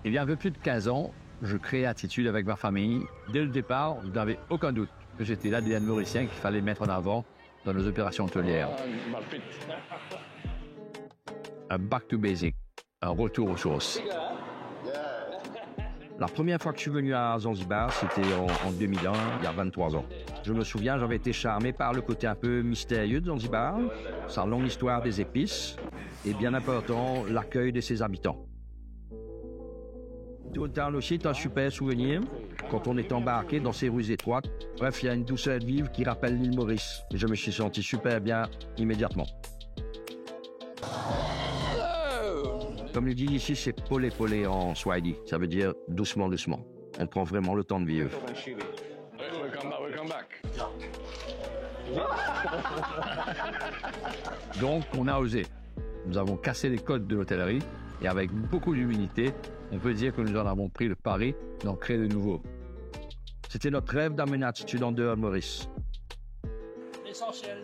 Il y a un peu plus de 15 ans, je crée Attitude avec ma famille. Dès le départ, vous n'avez aucun doute que j'étais l'ADN mauricien qu'il fallait mettre en avant dans nos opérations hôtelières. Un back to basic, un retour aux sources. La première fois que je suis venu à Zanzibar, c'était en 2001, il y a 23 ans. Je me souviens, j'avais été charmé par le côté un peu mystérieux de Zanzibar, sa longue histoire des épices, et bien important, l'accueil de ses habitants. Total aussi est un super souvenir quand on est embarqué dans ces rues étroites. Bref, il y a une douceur de vivre qui rappelle l'île Maurice. Et je me suis senti super bien immédiatement. Comme il dit ici, c'est pole pole en Swahili. Ça veut dire doucement, doucement. On prend vraiment le temps de vivre. Donc, on a osé. Nous avons cassé les codes de l'hôtellerie et avec beaucoup d'humilité, on peut dire que nous en avons pris le pari d'en créer de nouveaux. C'était notre rêve d'amener Attitude en dehors de Maurice. L'essentiel.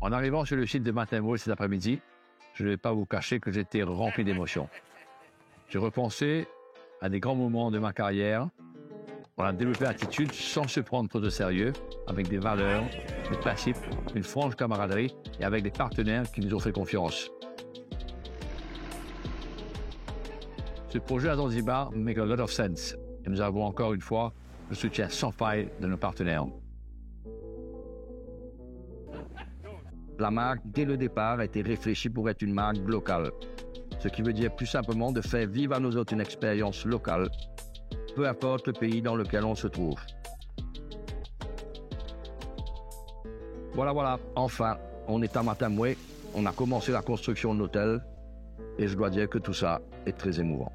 En arrivant sur le site de Matin cet après-midi, je ne vais pas vous cacher que j'étais rempli d'émotions. J'ai repensé à des grands moments de ma carrière. On a développé Attitude sans se prendre trop de sérieux, avec des valeurs, des principes, une franche camaraderie et avec des partenaires qui nous ont fait confiance. Ce projet à Zanzibar make a lot of sense et nous avons encore une fois le soutien sans faille de nos partenaires. La marque, dès le départ, a été réfléchie pour être une marque locale. Ce qui veut dire plus simplement de faire vivre à nos hôtes une expérience locale, peu importe le pays dans lequel on se trouve. Voilà, enfin, on est à Matamoué, on a commencé la construction de l'hôtel et je dois dire que tout ça est très émouvant.